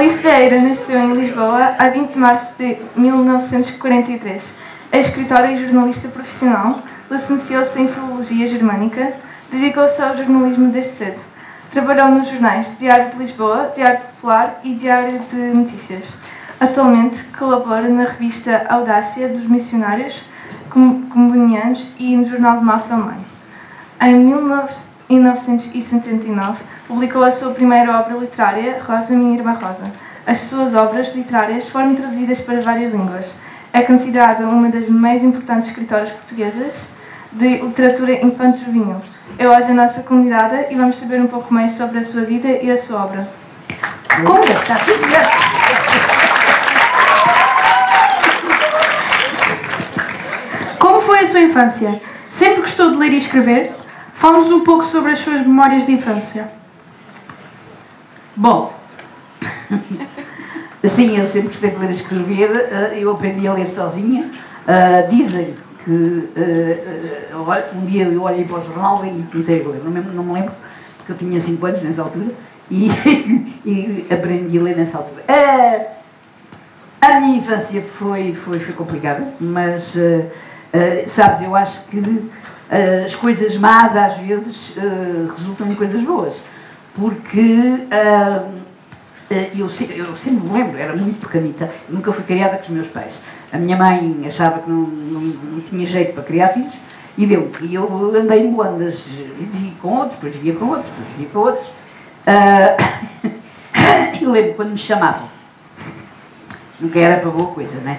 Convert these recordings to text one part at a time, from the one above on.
Alice Vieira nasceu em Lisboa a 20 de março de 1943. É escritora e jornalista profissional, licenciou-se em Filologia Germânica, dedicou-se ao jornalismo desde cedo. Trabalhou nos jornais Diário de Lisboa, Diário Popular e Diário de Notícias. Atualmente colabora na revista Audácia dos Missionários Comunianos e no jornal de Mafra Online. Em 1979, publicou a sua primeira obra literária, Rosa, Minha Irmã Rosa. As suas obras literárias foram traduzidas para várias línguas. É considerada uma das mais importantes escritoras portuguesas de literatura infanto-juvenil. É hoje a nossa convidada e vamos saber um pouco mais sobre a sua vida e a sua obra. Como está? Como foi a sua infância? Sempre gostou de ler e escrever? Fale-nos um pouco sobre as suas memórias de infância. Bom, sim, eu sempre gostei de ler e escrever. Eu aprendi a ler sozinha. Dizem que um dia eu olhei para o jornal e comecei a ler. Não me lembro, porque eu tinha 5 anos nessa altura e aprendi a ler nessa altura. A minha infância foi complicada, mas sabes, eu acho que as coisas más às vezes resultam em coisas boas, porque eu sempre me lembro, era muito pequenita, nunca fui criada com os meus pais. A minha mãe achava que não tinha jeito para criar filhos e deu. E eu andei em molandas, vi com outros, depois via com outros, depois via com outros. E lembro quando me chamavam, nunca era para boa coisa, né?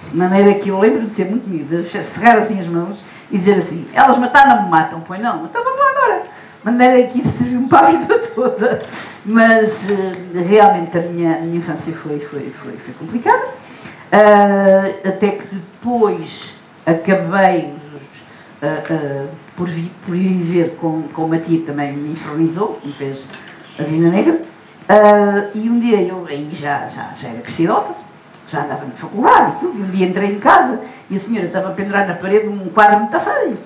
De maneira que eu lembro de ser muito miúda, cerrar assim as mãos e dizer assim: elas mataram, não me matam, pois não, então vamos lá agora. De maneira que isso serviu-me para a vida toda. Mas realmente a minha infância foi complicada. Até que depois acabei por viver com uma tia que também me infernizou, me fez a vida negra. E um dia eu aí já era crescidota, já andava na faculdade e tudo, e um dia entrei em casa e a senhora estava a pendurar na parede um quadro muito feio.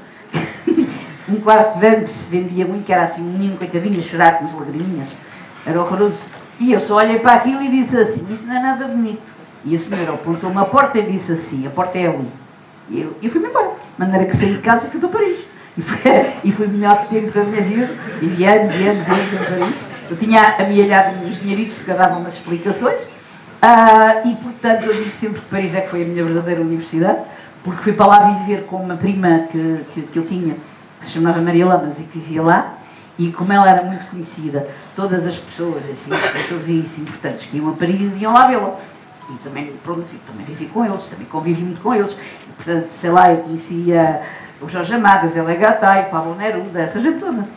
Um quadro que antes se vendia muito, que era assim um menino coitadinho a chorar com as lagriminhas, era horroroso. E eu só olhei para aquilo e disse assim: isto não é nada bonito. E a senhora apontou-me a porta e disse assim: a porta é ali. E eu fui-me embora, de maneira que saí de casa e fui para Paris. E foi o melhor tempo da minha vida, e de anos e anos em Paris. Eu tinha amealhado uns dinheiritos porque eu dava umas explicações. E portanto eu digo sempre que Paris é que foi a minha verdadeira universidade, porque fui para lá viver com uma prima que eu tinha, que se chamava Maria Lamas e que vivia lá, e como ela era muito conhecida, todas as pessoas, assim, escritores e isso importantes que iam a Paris iam lá vê-la. E também, pronto, também vivi com eles, também convivi muito com eles. E, portanto, sei lá, eu conhecia o Jorge Amado, Zélia Gattai, Pablo Neruda, essa gente toda.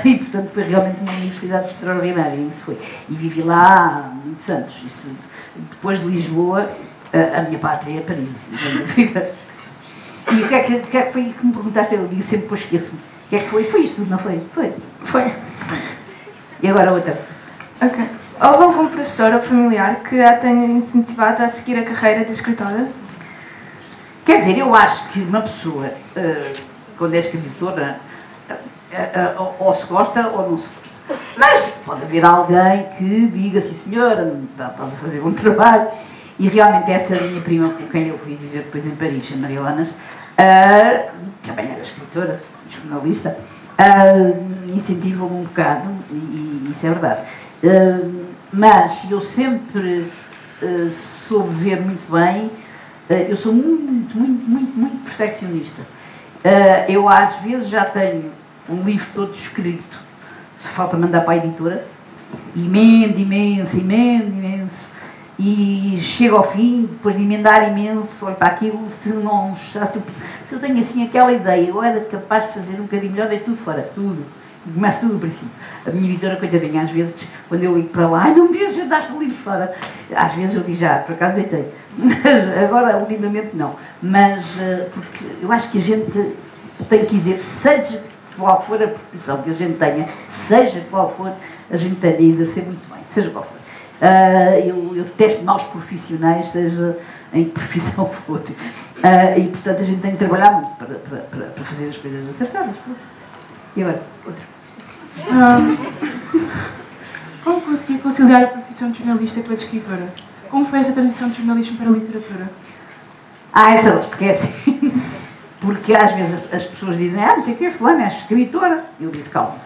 E, portanto, foi realmente uma universidade extraordinária, isso foi. E vivi lá há muitos anos. Isso, depois de Lisboa, a minha pátria é Paris. E o que é que foi que me perguntaste? Eu digo sempre, depois esqueço-me. O que é que foi? Foi isto tudo, não foi? Foi. E agora outra. Ok. Houve algum professor ou familiar que a tenha incentivado a seguir a carreira de escritora? Quer dizer, eu acho que uma pessoa, quando é escritora, ou se gosta ou não se gosta. Mas pode haver alguém que diga: sim senhora, estás a fazer bom trabalho. E realmente essa minha prima com quem eu fui viver depois em Paris, a Maria Lanas, também era escritora, jornalista, incentivou-me um bocado, e isso é verdade. Mas eu sempre soube ver muito bem. Eu sou muito perfeccionista. Eu às vezes já tenho um livro todo escrito, se falta mandar para a editora, imenso, e chego ao fim, depois de emendar imenso, olho para aquilo, se eu tenho assim aquela ideia, eu era capaz de fazer um bocadinho melhor, é tudo fora, tudo. Começa tudo do princípio. A minha editora, coitadinha, às vezes, quando eu ligo para lá: ai, não me digas, já daste o livro fora. Às vezes eu digo: já, por acaso deitei. Mas agora, ultimamente, não. Mas, porque eu acho que a gente tem que dizer, seja qual for a profissão que a gente tenha, seja qual for, a gente tem de exercer muito bem, seja qual for. Eu detesto maus profissionais, seja em que profissão for. E, portanto, a gente tem que trabalhar muito para fazer as coisas acertadas. E agora, outro. Como conseguir conciliar a profissão de jornalista com a de escritora? Como foi esta transição de jornalismo para a literatura? Essa gosto, que é assim. Porque às vezes as pessoas dizem, não sei o que, fulana é escritora. Eu disse, calma.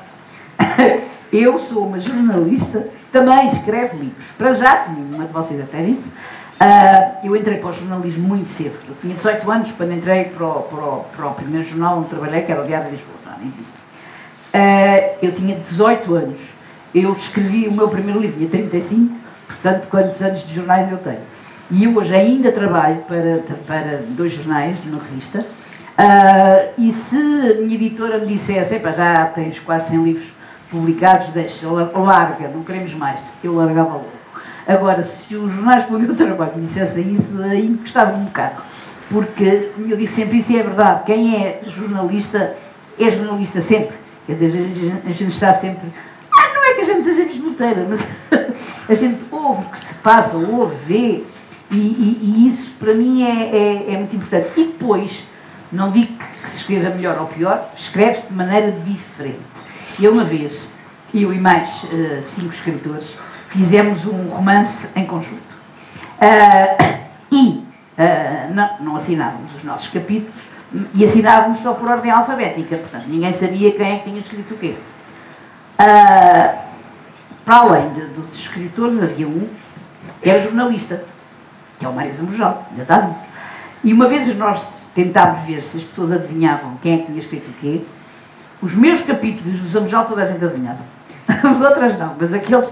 Eu sou uma jornalista, também escrevo livros. Para já, como uma de vocês até disse, eu entrei para o jornalismo muito cedo. Eu tinha 18 anos quando entrei para o primeiro jornal onde trabalhei, que era o Diário de Lisboa. Não existe. Eu tinha 18 anos. Eu escrevi o meu primeiro livro, tinha 35, portanto, quantos anos de jornais eu tenho? E eu hoje ainda trabalho para 2 jornais, uma revista, e se a minha editora me dissesse, já tens quase 100 livros publicados, deixa, larga, não queremos mais, eu largava logo. Agora, se os jornais para onde eu trabalho me dissessem isso, aí me custava um bocado, porque eu digo sempre, isso é verdade, quem é jornalista sempre, quer dizer, a gente está sempre... Não é que a gente seja bisboteira, mas a gente ouve o que se passa, ouve, vê, e isso para mim é muito importante. E depois, não digo que se escreva melhor ou pior, escreve-se de maneira diferente. Eu uma vez, eu e mais 5 escritores, fizemos um romance em conjunto. Não assinávamos os nossos capítulos, e assinávamos só por ordem alfabética, portanto ninguém sabia quem é que tinha escrito o quê. Para além dos escritores, havia um que era jornalista, que é o Mário Zamujal, ainda está vivo. E uma vez nós tentámos ver se as pessoas adivinhavam quem é que tinha escrito o quê. Os meus capítulos do Zamujal toda a gente adivinhava. As outras não, mas aqueles...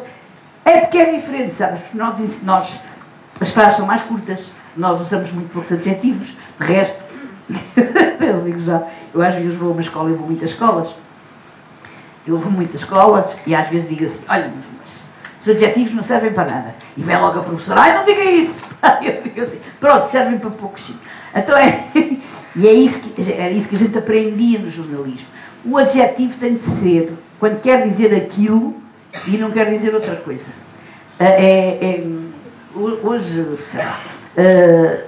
É porque é diferente, sabes? Nós as frases são mais curtas, nós usamos muito poucos adjetivos, de resto, eu digo já, eu às vezes vou a uma escola, eu vou a muitas escolas, e às vezes digo assim, olha, mas os adjetivos não servem para nada. E vem logo a professora, não diga isso! Eu digo assim, pronto, servem para poucos sim. Então e é isso que a gente aprendia no jornalismo. O adjetivo tem de ser, quando quer dizer aquilo e não quer dizer outra coisa. Hoje, sei lá,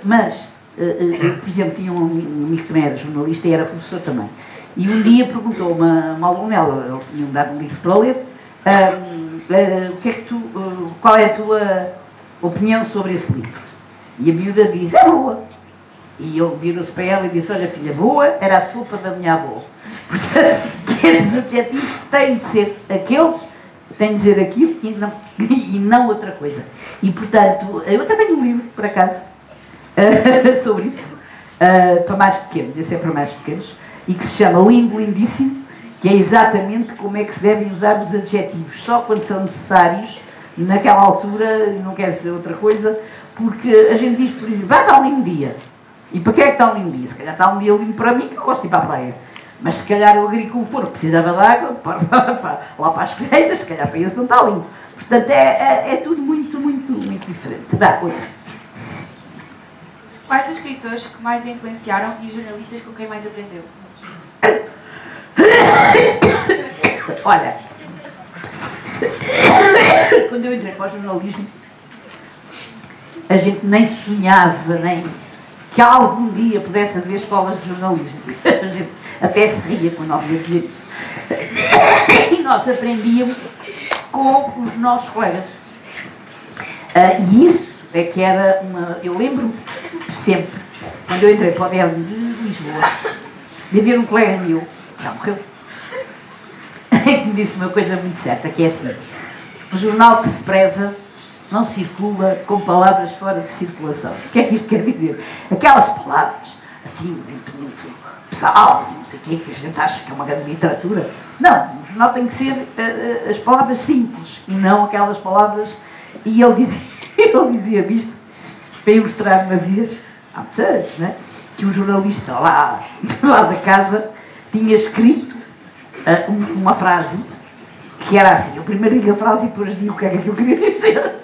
mas, por exemplo, tinha um amigo que também era jornalista e era professor também. E um dia perguntou-me uma aluna, eles tinham dado um livro para ler, qual é a tua opinião sobre esse livro? E a miúda diz, é boa. E ele virou-se para ela e disse, olha filha, boa era a sopa da minha avó. Portanto, os adjetivos têm de ser aqueles, têm de dizer aquilo e não outra coisa. E portanto, eu até tenho um livro, por acaso, sobre isso, para mais pequenos, esse é para mais pequenos, e que se chama Lindo, Lindíssimo, que é exatamente como é que se devem usar os adjetivos, só quando são necessários, naquela altura, e não quer dizer outra coisa, porque a gente diz, por exemplo, está um lindo dia. E para que é que está um lindo dia? Se calhar está um dia lindo para mim, que eu gosto de ir para a praia. Mas se calhar o agricultor precisava de água lá para as colheitas, se calhar para esse não está lindo. Portanto, é tudo muito, muito, muito diferente. Quais os escritores que mais influenciaram e os jornalistas com quem mais aprendeu? Olha, quando eu entrei para o jornalismo, a gente nem sonhava, nem que algum dia pudesse haver escolas de jornalismo. A gente até se ria quando nós víamos isso. E nós aprendíamos com os nossos colegas. E isso é que era uma... Eu lembro sempre, quando eu entrei para o DL de Lisboa, de haver um colega meu, já morreu, que me disse uma coisa muito certa, que é assim, o jornal que se preza não circula com palavras fora de circulação. O que é que isto quer dizer? Aquelas palavras, assim, muito pessoais, não sei o quê, que a gente acha que é uma grande literatura. Não, o jornal tem que ser as palavras simples, e não aquelas palavras... E ele dizia-me isto, para ilustrar uma vez, há muitos anos, né, que um jornalista lá da casa tinha escrito uma frase que era assim, eu primeiro digo a frase e depois digo o que é que eu queria dizer.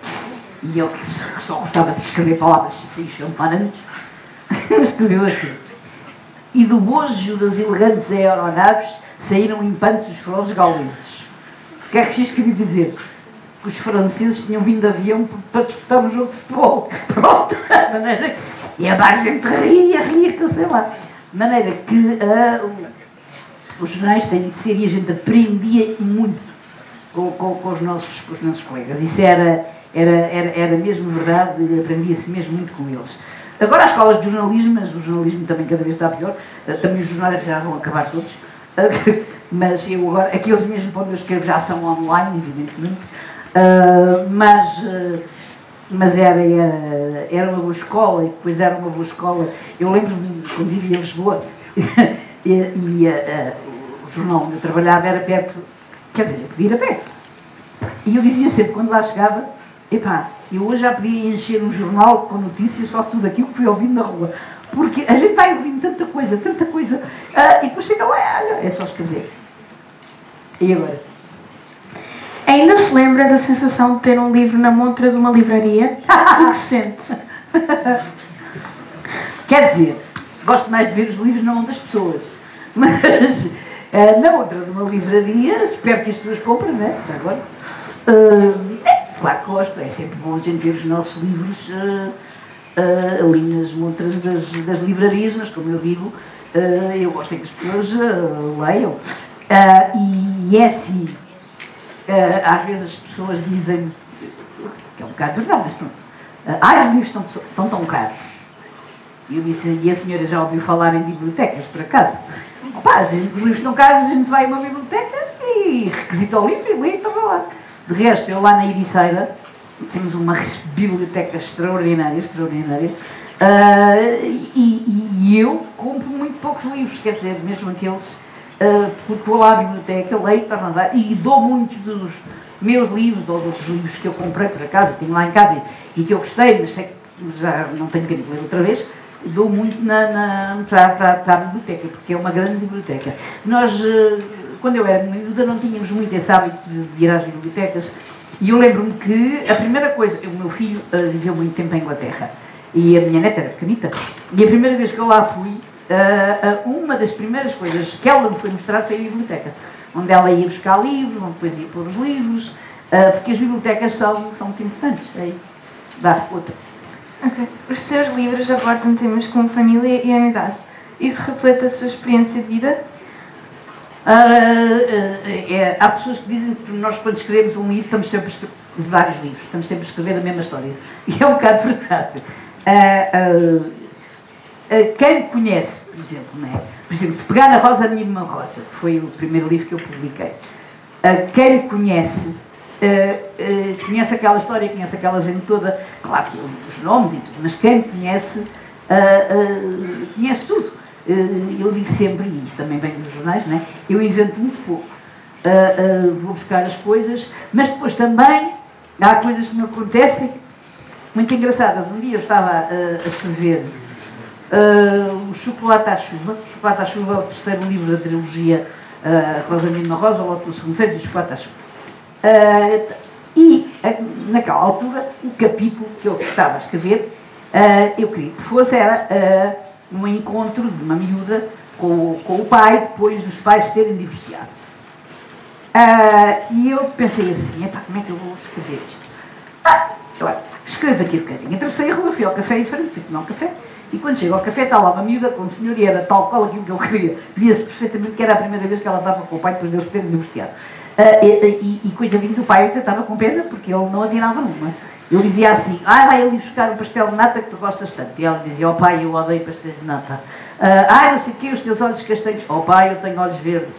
E ele, que só gostava de escrever palavras champarantes, escreveu assim: e do bojo das elegantes aeronaves saíram impantes os faróis gauleses. O que é que isto queria dizer? Que os franceses tinham vindo de avião para disputar um jogo de futebol. Pronto, de maneira que... E a gente ria, que eu sei lá. De maneira que os jornais têm de ser, e a gente aprendia muito com os nossos colegas. Isso era mesmo verdade, aprendia-se mesmo muito com eles. Agora as escolas de jornalismo, mas o jornalismo também cada vez está pior, também os jornais já vão acabar todos, mas eu agora, aqueles mesmo onde eu escrevo já são online, evidentemente, mas era uma boa escola, e depois era uma boa escola. Eu lembro-me quando vivia em Lisboa, o jornal onde eu trabalhava era perto, quer dizer, eu podia ir a pé. E eu dizia sempre, quando lá chegava, epá, eu hoje já podia encher um jornal com notícias só tudo aquilo que fui ouvindo na rua. Porque a gente vai ouvindo tanta coisa, e depois chega lá, olha, é só escrever. E agora? Ainda se lembra da sensação de ter um livro na montra de uma livraria? O que sente? Quer dizer, gosto mais de ver os livros na mão das pessoas. Mas na montra de uma livraria, espero que as pessoas comprem, né? Agora. Claro que gosto, é sempre bom a gente ver os nossos livros ali nas montras das livrarias, mas como eu digo, eu gosto é que as pessoas leiam. E é assim, às vezes as pessoas dizem, que é um bocado verdade, mas pronto, os livros estão tão caros. E eu disse, e a senhora já ouviu falar em bibliotecas, por acaso? Os livros estão caros, a gente vai a uma biblioteca e requisita o livro e lê e está lá. De resto, eu lá na Ericeira, temos uma biblioteca extraordinária, e eu compro muito poucos livros, quer dizer, mesmo aqueles, porque vou lá à biblioteca, leio, está a andar, e dou muitos dos meus livros, ou de outros livros que eu comprei por acaso, tenho lá em casa e que eu gostei, mas sei que já não tenho tempo de ler outra vez, dou muito para a biblioteca, porque é uma grande biblioteca. Nós, quando eu era miúda, não tínhamos muito esse hábito de ir às bibliotecas, e eu lembro-me que a primeira coisa, o meu filho viveu muito tempo em Inglaterra, e a minha neta era pequenita, e a primeira vez que eu lá fui, uma das primeiras coisas que ela me foi mostrar foi a biblioteca, onde ela ia buscar livros, onde depois ia pôr os livros, porque as bibliotecas são muito importantes. Aí, dá outra. Okay. Os seus livros abordam temas como família e amizade. Isso reflete a sua experiência de vida? Há pessoas que dizem que nós, quando escrevemos um livro, estamos sempre a escrever vários livros, estamos sempre a escrever a mesma história. E é um bocado verdade. Quem me conhece, por exemplo, né? Por exemplo, se pegar na Rosa, a Minha Irmã Rosa, que foi o primeiro livro que eu publiquei, quem me conhece, conhece aquela história, conhece aquela gente toda, claro que eu digo os nomes e tudo, mas quem me conhece, conhece tudo. Eu digo sempre, e isto também vem dos jornais, né? Eu invento muito pouco, vou buscar as coisas, mas depois também há coisas que me acontecem muito engraçadas. Um dia eu estava a escrever o Chocolate à Chuva. O Chocolate à Chuva é o terceiro livro da trilogia Rosa Minha Rosa, logo do segundo feito, o Chocolate à Chuva. E naquela altura, o capítulo que eu estava a escrever, eu queria que fosse, era um encontro de uma miúda com o pai, depois dos pais terem divorciado. E eu pensei assim, epá, como é que eu vou escrever isto? Escrevo aqui um bocadinho. Atravessei a rua, fui ao café em frente, fui tomar um café, e quando chego ao café está lá uma miúda com o senhor e era tal qual aquilo que eu queria. Via-se perfeitamente que era a primeira vez que ela estava com o pai depois de eles terem divorciado. E coisa vinda do pai, eu estava com pena porque ele não atirava numa. Eu dizia assim, vai ali buscar um pastel de nata que tu gostas tanto. E ela dizia, pai, eu odeio pastéis de nata. Não sei o quê, os teus olhos castanhos. Pai, eu tenho olhos verdes.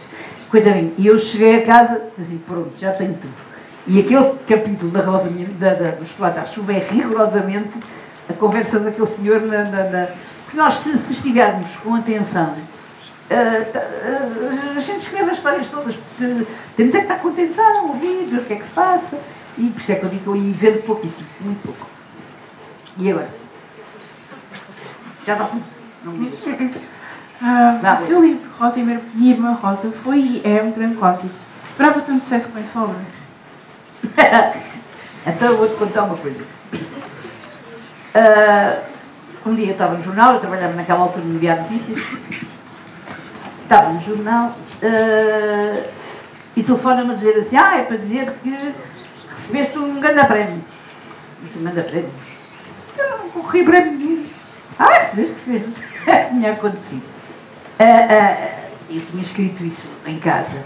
Coisa vinda. E eu cheguei a casa, assim, pronto, já tenho tudo. E aquele capítulo da Rosa do Chocolate à Chuva é rigorosamente a conversa daquele senhor porque nós, se estivermos com atenção, a gente escreve as histórias todas, porque temos é que estar com atenção, a ouvir, ver o que é que se passa, e por isso é que eu digo que eu invento pouquíssimo, muito pouco. E agora? Já está tudo? Não me diz. O seu livro, Rosa e Minha Irmã Rosa, foi e é um grande clássico. Esperava tanto sucesso com essa obra. Então eu vou-te contar uma coisa. Um dia eu estava no jornal, eu trabalhava naquela altura no Diário de Notícias, estava no jornal e telefona-me a dizer assim, é para dizer que recebeste um grande prémio. Disse, um grande prémio? Eu não concorri prémio nenhum. Recebeste, tinha acontecido. Eu tinha escrito isso em casa.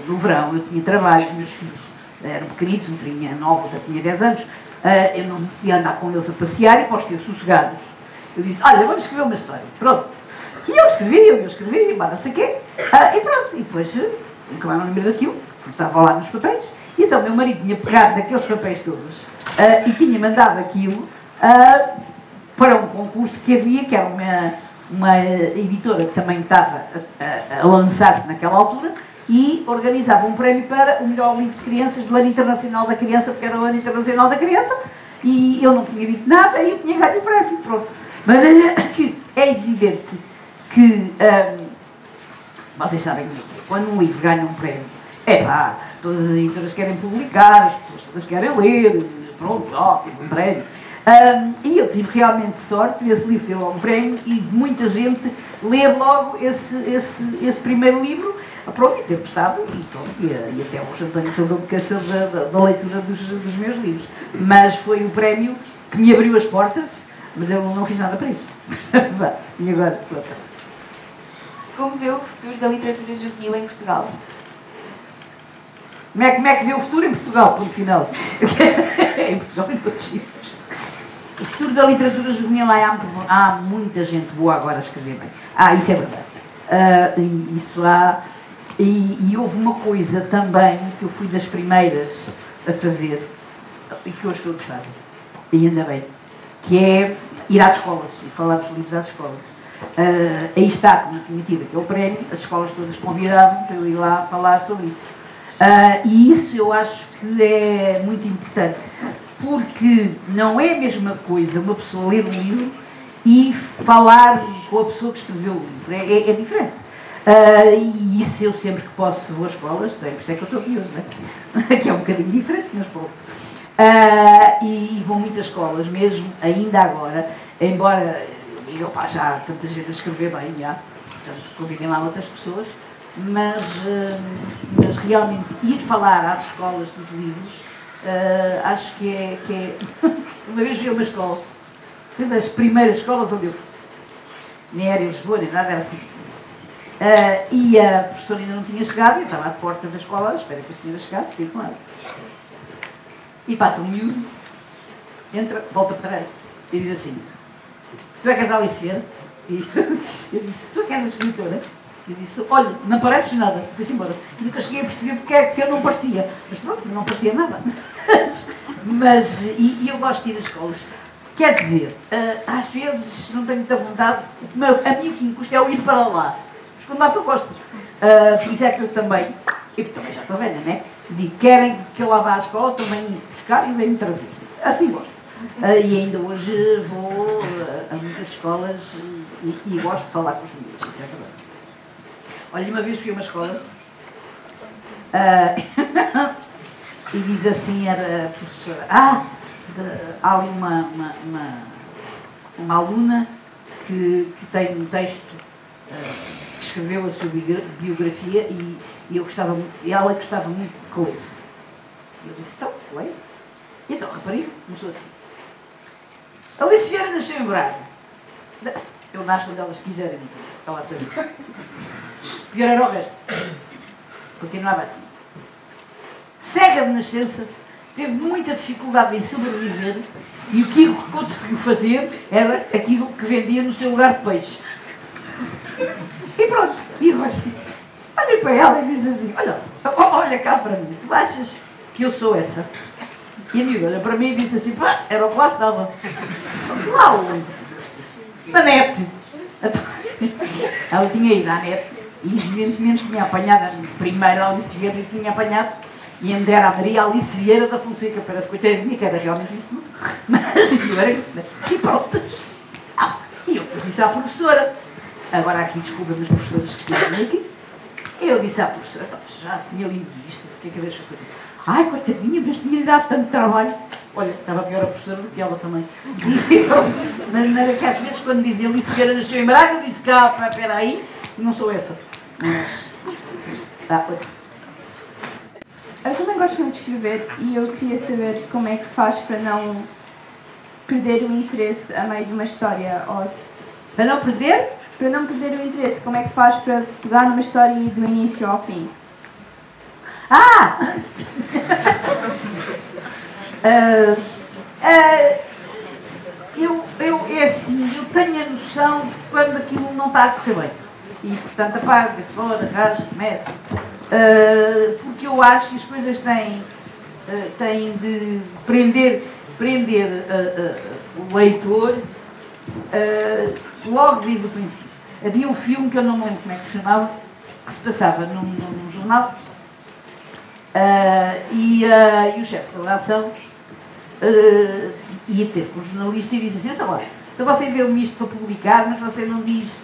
No verão eu tinha trabalho, os meus filhos eram pequenitos, um tinha 9, outro tinha 10 anos, eu não podia andar com eles a passear e para os ter sossegados. Eu disse, olha, vamos escrever uma história, pronto. E eu escrevi, não sei o quê, e pronto. E depois, nunca mais me lembro daquilo, porque estava lá nos papéis, e então o meu marido tinha pegado naqueles papéis todos e tinha mandado aquilo para um concurso que havia, que era uma editora que também estava a lançar-se naquela altura, e organizava um prémio para o melhor livro de crianças do Ano Internacional da Criança, porque era o Ano Internacional da Criança, e eu não tinha dito nada e eu tinha ganho o prémio, pronto. Mas que é evidente que, vocês sabem como é que é, quando um livro ganha um prémio, todas as editoras querem publicar, as pessoas todas querem ler, pronto, ótimo, um prémio. E eu tive realmente sorte, esse livro teve logo um prémio e muita gente ler logo esse primeiro livro, pronto, e ter gostado, e até o António fazou me queixa da leitura dos meus livros. Mas foi um prémio que me abriu as portas, mas eu não fiz nada para isso. E agora, pronto. Como vê o futuro da literatura juvenil em Portugal? Como é que vê o futuro em Portugal? Ponto final. Em Portugal e todos os livros. O futuro da literatura juvenil, há muita gente boa agora a escrever bem. Isso é verdade. Isso há. E houve uma coisa também que eu fui das primeiras a fazer e que hoje todos fazem. E ainda bem. Que é ir às escolas e falar dos livros às escolas. Aí está, como eu tinha tido aquele prémio, as escolas todas convidavam para eu ir lá falar sobre isso. E isso eu acho que é muito importante, porque não é a mesma coisa uma pessoa ler um livro e falar com a pessoa que escreveu o livro, é diferente. E isso eu sempre que posso vou às escolas, por isso é que eu estou aqui hoje, né? Que é um bocadinho diferente, mas pronto. E vão muitas escolas, mesmo ainda agora, embora já há tanta gente a escrever bem, portanto convidem lá outras pessoas, mas realmente ir falar às escolas dos livros, acho que é uma vez vi uma escola, uma das primeiras escolas onde eu fui, nem era em Lisboa, nem nada, era assim. E a professora ainda não tinha chegado, eu estava à porta da escola, espera que a senhora chegasse, fiquei com ela. E passa um miúdo, entra, volta para trás e diz assim, tu é que és a Alice? E eu disse, tu é que és a escritora? Eu disse, olha, não pareces nada, disse embora. E nunca cheguei a perceber porque é que eu não parecia. Mas pronto, não parecia nada. E eu gosto de ir às escolas. Quer dizer, às vezes não tenho muita vontade, a mim o que me custa é o ir para lá. Mas quando lá tu gostas. Por isso é que eu também já estou velha, né? Digo, querem que eu lá vá à escola, também buscar e venho trazer. Assim gosto. E ainda hoje vou a muitas escolas e gosto de falar com os meninos, isso é verdade. Olha, uma vez fui a uma escola e diz assim, era a professora, há ali uma aluna que tem um texto que escreveu a sua biografia e ela gostava muito que lesse. E eu disse, então, leia. E então, rapariga, começou assim. Alice Vieira nasceu em Braga. Eu nasço onde elas quiserem, ela sabia. Pior era o resto. Continuava assim. Cega de nascença, teve muita dificuldade em sobreviver e o que conseguiu fazer era aquilo que vendia no seu lugar de peixe. E pronto, e eu assim, olhei para ela e disse assim, olha cá para mim, tu achas que eu sou essa? E a miúda olha para mim e disse assim, pá, era o que lá estava. Lá onde? Na net. Ela tinha ido à net e evidentemente tinha apanhado, primeiro a Alice Vieira e tinha apanhado, e ainda era a Maria Alice Vieira da Fonseca, parece coitadinha, que era realmente isso tudo. Mas eu era isso, né? E pronto. E eu disse à professora, agora aqui desculpa as professoras que estiveram aqui, eu disse à professora, já tinha lido isto, o que é que eu deixo fazer? Ai, coitadinha, mas tinha-lhe dado tanto trabalho. Olha, estava pior a professora do que ela também. Mas era que às vezes quando dizia Alice Vieira nasceu em Braga, eu disse, espera aí, não sou essa. Mas eu também gosto muito de escrever e eu queria saber como é que faz para não perder o interesse a meio de uma história. Para não perder? para não perder o interesse, como é que faz para pegar numa história e ir do início ao fim? É assim, eu tenho a noção de quando aquilo não está a correr bem. E, portanto, apaga-se fora, rasga, começa. Porque eu acho que as coisas têm de prender o leitor logo desde o princípio. Havia um filme que eu não me lembro como é que se chamava, que se passava num jornal, e o chefe da redação ia ter com o jornalista e dizia assim: então, olha, então você deu-me isto para publicar, mas você não diz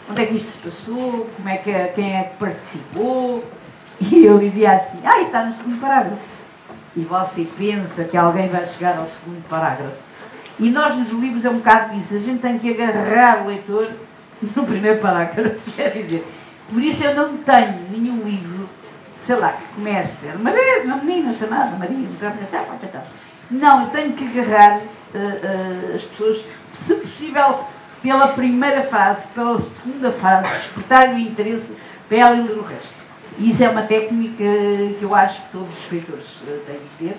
onde é que isto se passou, quem é que participou. E eu dizia assim: isso está no segundo parágrafo. E você pensa que alguém vai chegar ao segundo parágrafo. E nós nos livros é um bocado disso, a gente tem que agarrar o leitor no primeiro parágrafo, quer dizer. Por isso eu não tenho nenhum livro, sei lá, que comece uma vez uma menina chamada Maria, não, eu tenho que agarrar as pessoas, se possível, pela primeira frase, pela segunda frase, despertar o interesse para ela e ler o resto. E isso é uma técnica que eu acho que todos os escritores têm de ter,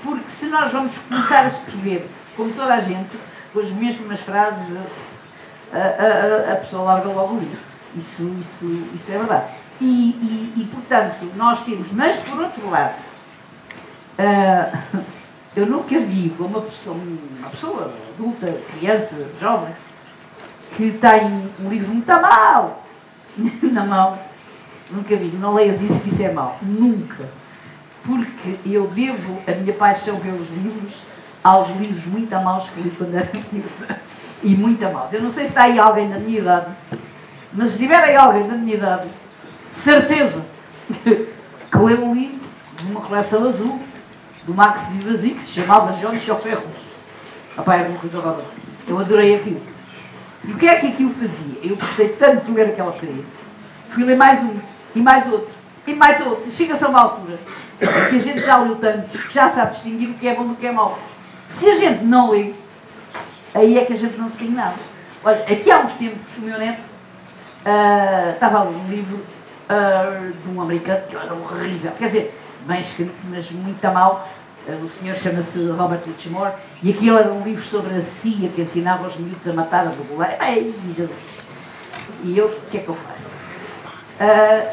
porque se nós vamos começar a escrever, como toda a gente, com as mesmas frases, a pessoa larga logo o livro. Isso é verdade. E, portanto, nós temos, mas por outro lado, eu nunca vi uma pessoa adulta, criança, jovem, que tem um livro muito mal na mão. Nunca vi, não leias isso, que isso é mau. Nunca. Porque eu devo a minha paixão pelos livros aos livros muito a maus que li quando era miúda. E muito a maus. Eu não sei se está aí alguém da minha idade, mas se tiver aí alguém da minha idade, certeza que leu um livro de uma coleção azul do Max Divasi, que se chamava Johnny Choferros. Era uma coisa horrorosa. Eu adorei aquilo. E o que é que aquilo fazia? Eu gostei tanto de ler aquela porcaria. Fui ler mais um, e mais outro, e mais outro. Chega-se a uma altura que a gente já leu tantos, que já sabe distinguir o que é bom do que é mau. Se a gente não lê, aí é que a gente não distingue nada. Olha, aqui há uns tempos, o meu neto estava a ler um livro de um americano que era horrível. Quer dizer, bem escrito, mas muito a mal. O senhor chama-se Robert Whitmore, e aquilo era um livro sobre a CIA que ensinava os miúdos a matar a regular. E eu, o que é que eu faço?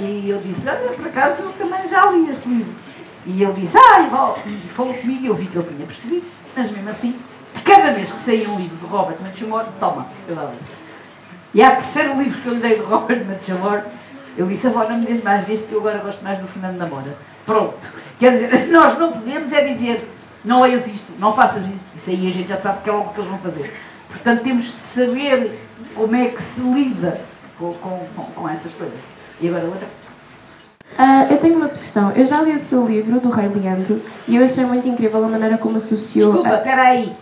E eu disse: olha, por acaso eu também já li este livro. E ele disse: e falou comigo, e eu vi que ele tinha percebido, mas mesmo assim, cada vez que saía um livro de Robert Muchamore, toma, eu dava. E há terceiro livro que eu lhe dei de Robert Muchamore, eu disse: avó, não me des mais deste, que eu agora gosto mais do Fernando da Moura. Pronto. Quer dizer, nós não podemos dizer: não leias isto, não faças isto. Isso aí a gente já sabe que é logo o que eles vão fazer. Portanto, temos de saber como é que se lida com essas coisas. E agora outra? Eu tenho uma questão. Eu já li o seu livro, do Rei Leandro, e eu achei muito incrível a maneira como associou... Desculpa, espera aí.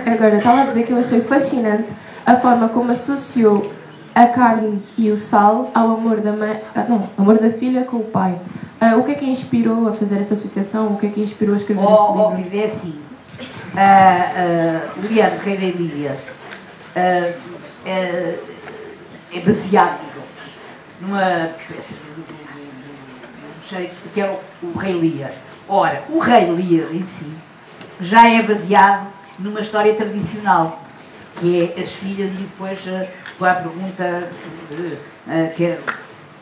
Agora, estava a dizer que eu achei fascinante a forma como associou a carne e o sal ao amor da mãe... amor da filha com o pai. O que é que a inspirou a fazer essa associação? O que é que a inspirou a escrever este livro? É assim. O Leandro, Rei da Ilíria, é baseado numa peça do Shakespeare, que era o Rei Lear. Ora, o Rei Lear em si já é baseado numa história tradicional, que é as filhas, e depois a pergunta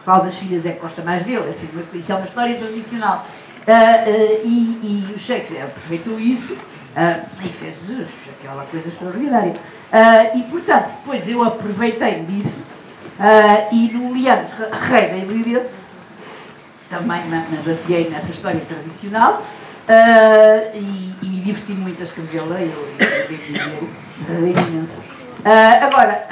qual das filhas é que gosta mais dele. Assim, isso é uma história tradicional. E o Shakespeare aproveitou isso e fez aquela coisa extraordinária. E, portanto, depois eu aproveitei disso e no Leandro, Rei da Ilíria, também me baseei nessa história tradicional e me diverti muito a escrevê-la. Eu imenso. Agora,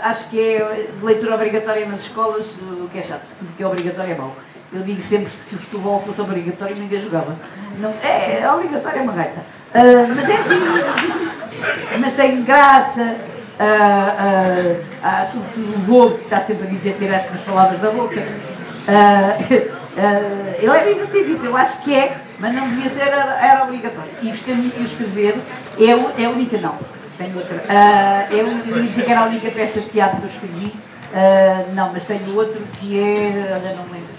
acho que é leitura obrigatória nas escolas, o que é chato, tudo que é obrigatório é mau. Eu digo sempre que se o futebol fosse obrigatório ninguém jogava. Não, é obrigatório, é uma gaita. Mas é giro, mas tem graça, sobretudo o Bobo, que está sempre a dizer tirar as palavras da boca. Ele é divertido, isso eu acho que é, mas não devia ser, era obrigatório. E gostei muito de escrever, é única não. Tenho outra. Eu disse que era a única peça de teatro que eu escrevi. Não, mas tenho outro que é... Olha, não me lembro.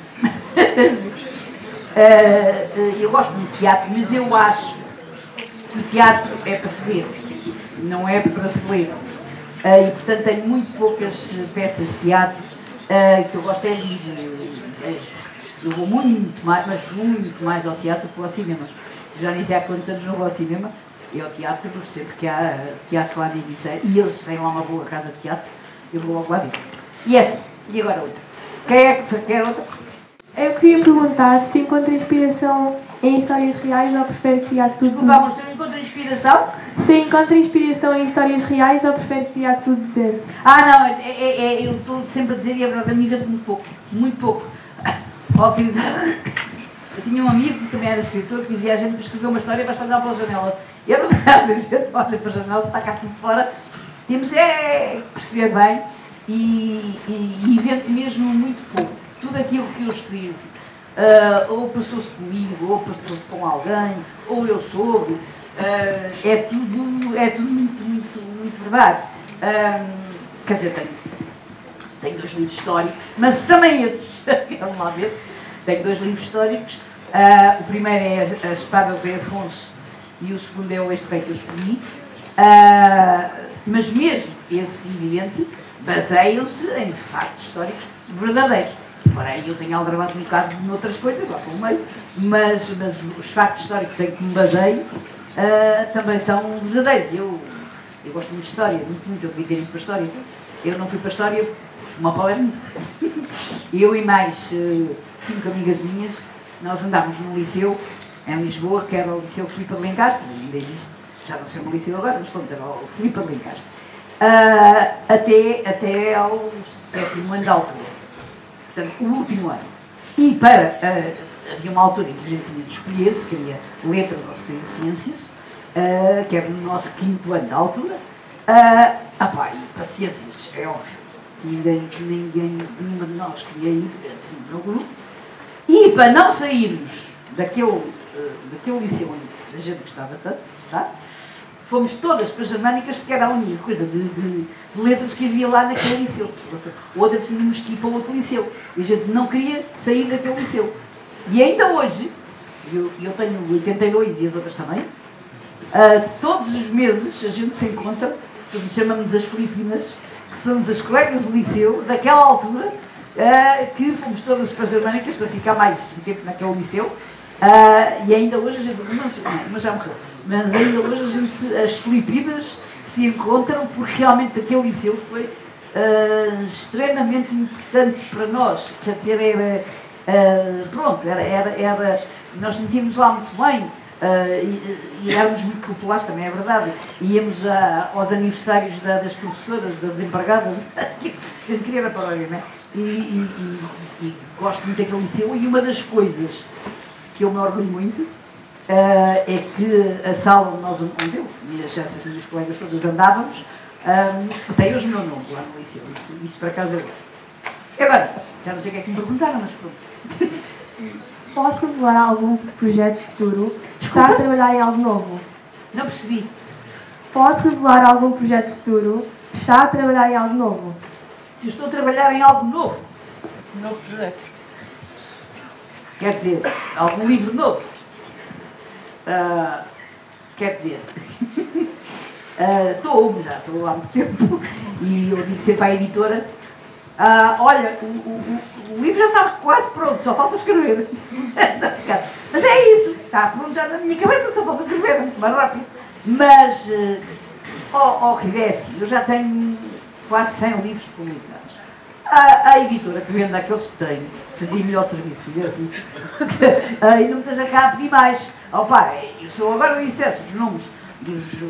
Eu gosto muito de teatro, mas eu acho que o teatro é para se ver, não é para se ler. E, portanto, tenho muito poucas peças de teatro que eu gosto é de ir. Eu vou muito mais, mas muito mais ao teatro que ao cinema. Já nem sei há quantos anos não vou ao cinema. E ao teatro, sempre que há teatro lá na Edicé, e eles têm lá uma boa casa de teatro, eu vou logo lá ver. E essa, e agora outra. Quem é que quer outra? Eu queria perguntar se encontra inspiração em histórias reais ou prefere criar tudo. Vamos, se eu encontro inspiração? Se encontra inspiração em histórias reais ou prefere criar tudo de zero? Não, eu estou sempre a dizer, e é verdade, a mim invento muito pouco, muito pouco. Eu tinha um amigo que também era escritor que dizia a gente para escrever uma história basta olhar pela janela. E é verdade, a gente olha para a janela, está cá tudo fora, temos perceber bem e invento mesmo muito pouco. Tudo aquilo que eu escrevo, ou passou-se comigo, ou passou-se com alguém, ou eu soube, é tudo muito verdade. Quer dizer, tenho 2 livros históricos, mas também esses, vamos lá ver, tenho 2 livros históricos. O primeiro é A Espada do Rei Afonso e o segundo é O Este Rei que eu escolhi. Mas mesmo esse evidente baseiam-se em factos históricos verdadeiros. Porém, eu tenho aldrabado um bocado noutras coisas, lá pelo meio, mas os factos históricos em que me baseio também são verdadeiros. Eu gosto muito de história, muito, eu devia ter ido para a história. Eu não fui para a história, uma palavra nisso. Eu e mais 5 amigas minhas, nós andávamos no liceu, em Lisboa, que era o Liceu Filipe de Lencastre, ainda existe, já não sei o liceu agora, mas pronto, era o Filipe de Lencastre, até ao 7º ano de altura. Portanto, o último ano. E havia uma altura em que a gente tinha de escolher se queria letras ou se queria ciências, que era no nosso 5º ano de altura. E para ciências, é óbvio, nenhuma de nós queria ir assim no grupo. E para não sairmos daquele liceu onde a gente gostava tanto de estar, fomos todas para as Germânicas, porque era a única coisa de letras que havia lá naquele liceu. Outra tínhamos que ir para outro liceu. E a gente não queria sair daquele liceu. E ainda hoje, eu tenho 82 e as outras também, todos os meses a gente se encontra, chamamos as Filipinas, que somos as colegas do liceu, daquela altura, que fomos todas para as Germânicas para ficar mais tempo naquele liceu. E ainda hoje a gente, mas já morreu. Mas ainda hoje as Filipinas se encontram porque realmente aquele liceu foi extremamente importante para nós. Quer dizer, nós sentíamos lá muito bem e éramos muito populares, também é verdade. Íamos aos aniversários das professoras, das empregadas, que a gente queria para olhar, né? E gosto muito daquele liceu. E uma das coisas que eu me orgulho muito é que a sala onde eu e essas minhas colegas todas andávamos tem hoje o meu nome lá no liceu. Isso por acaso eu gosto. E agora, já não sei o que é que me perguntaram, mas pronto. Posso revelar algum projeto futuro? Está a trabalhar em algo novo? Não percebi. Posso revelar algum projeto futuro? Está a trabalhar em algo novo? Se eu estou a trabalhar em algo novo, um novo projeto. Quer dizer, algum livro novo. Quer dizer, já estou há muito tempo e eu disse sempre à editora, olha, o livro já está quase pronto, só falta escrever. Mas é isso, está pronto já na minha cabeça, só falta escrever, mais rápido. Mas, Rivessi, eu já tenho quase 100 livros publicados. A editora que vende aqueles que tenho, fazia melhor serviço, fizesse isso, e não me esteja cá a pedir mais. Se eu agora dissesse os nomes dos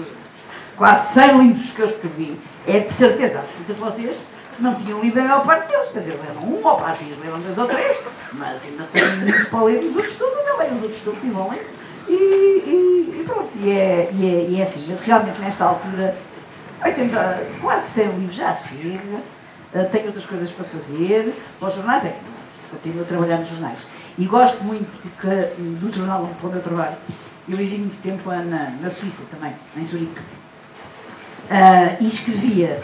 quase 100 livros que eu escrevi, é de certeza absoluta que vocês não tinham lido a maior parte deles, quer dizer, leram um ou para filhos, leram 2 ou 3, mas ainda tenho muito para ler os outros todos, ainda leio os outros todos e vão ler. E pronto, e é assim, mas realmente nesta altura, quase 100 livros já chega, tenho outras coisas para fazer, para os jornais é que não, se continuo a trabalhar nos jornais. E gosto muito do jornal onde eu trabalho. Eu vivi muito tempo na Suíça também, em Zurique. E escrevia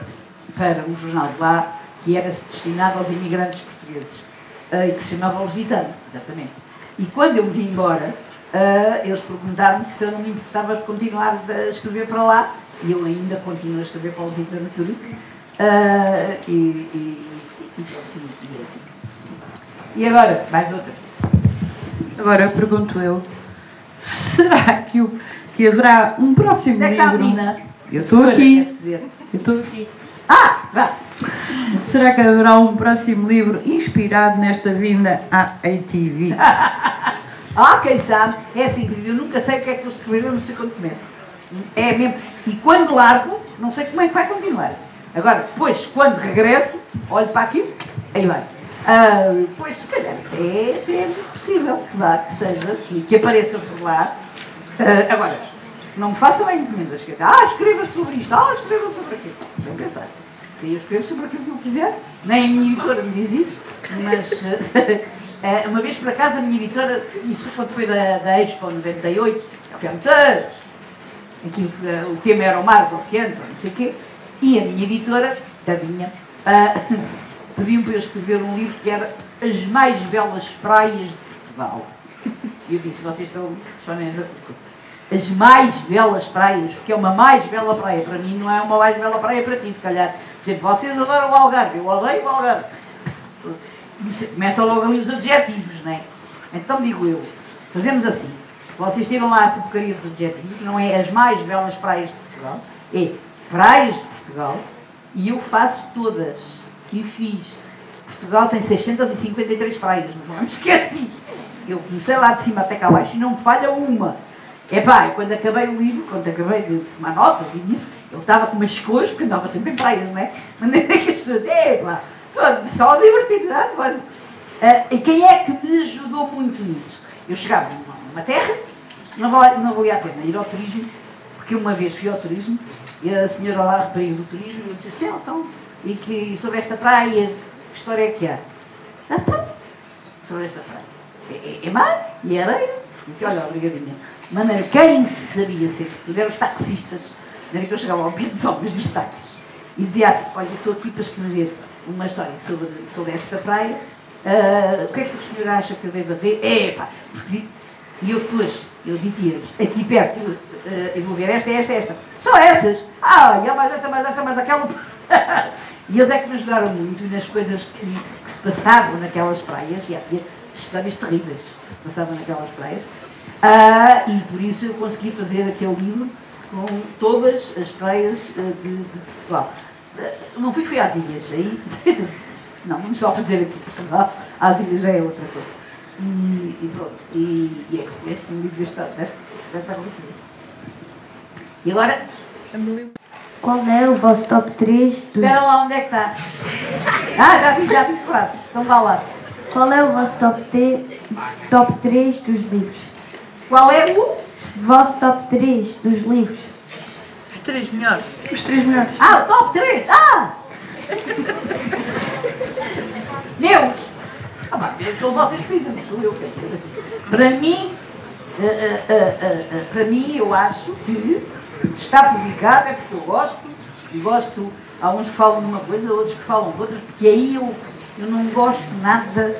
para um jornal de lá que era destinado aos imigrantes portugueses, e que se chamava Lusitano, exatamente. E quando eu me vim embora, eles perguntaram-me se eu não me importava de continuar a escrever para lá, e eu ainda continuo a escrever para o Lusitano de Zurique, e é assim. E agora, mais outra. Agora pergunto eu, será que haverá um próximo Onde é que livro? está a menina? Eu estou aqui. Quer dizer. Eu estou aqui. Vá! Será que haverá um próximo livro inspirado nesta vinda à ATV? Quem sabe? É assim, querido, eu nunca sei o que é que vou escrever, eu não sei quando começo. É mesmo. E quando largo, não sei como é que vai continuar. Agora, depois, quando regresso, olho para aquilo, aí vai. Pois, se calhar, é possível que seja, que apareça por lá. Agora, não me façam encomendas, quer dizer, escreva sobre isto, escreva sobre aquilo. Vem pensar. Sim, eu escrevo sobre aquilo que eu quiser, nem a minha editora me diz isso, mas uma vez por acaso a minha editora, isso quando foi da Expo 98, foi há muitos anos, em que o tema era o mar, os oceanos, não sei o quê, e a minha editora, pediu-me para eu escrever um livro que era As Mais Belas Praias de Portugal. E eu disse, vocês estão as mais belas praias, porque é uma mais bela praia para mim, não é uma mais bela praia para ti, se calhar. Vocês adoram o Algarve, eu odeio o Algarve. Começam logo ali os adjetivos, não é? Então digo eu, fazemos assim, vocês tiram lá essa porcaria dos adjetivos, não é as mais belas praias de Portugal, é praias de Portugal, e eu faço todas, que fiz. Portugal tem 653 praias, não me esqueci. Eu comecei lá de cima até cá abaixo e não me falha uma. E quando acabei o livro, quando acabei de tomar notas e nisso, eu estava com umas cores, porque andava sempre em praias, não é? Maneira que as pessoas, só divertido, e quem é que me ajudou muito nisso? Eu chegava numa terra, não valia a pena ir ao turismo, porque uma vez fui ao turismo, e a senhora lá, rapariga do turismo, eu disse, então, e que sobre esta praia, que história é que há? Sobre esta praia. É mar e areia. E disse, olha, obrigadinha. Maneira, quem sabia ser português eram os taxistas. Maneira que eu chegava ao pé dos homens dos táxis e dizia assim, olha, estou aqui para escrever uma história sobre esta praia. O que é que o senhor acha que eu devo ver? E eu depois, eu dizia-lhes, aqui perto, eu vou ver esta. Só essas? E há mais esta, mais aquela. E eles é que me ajudaram muito nas coisas que se passavam naquelas praias, e havia histórias terríveis que se passavam naquelas praias, e por isso eu consegui fazer aquele livro com todas as praias de Portugal. Não fui às ilhas, aí não, vamos só fazer aqui Portugal, às ilhas já é outra coisa. E pronto, e é assim um livro desta cultura. E agora... Qual é o vosso top 3 dos... Espera lá, onde é que está? Já vi os braços. Então vá lá. Qual é o vosso top 3 dos livros? Qual é o? Vosso top 3 dos livros. Os 3 melhores. Os 3 melhores. O top 3! Meus! Meus são vocês que dizem, não sou eu. Para mim, eu acho que está publicado, é porque eu gosto, há uns que falam de uma coisa, outros que falam de outra, porque aí eu não gosto nada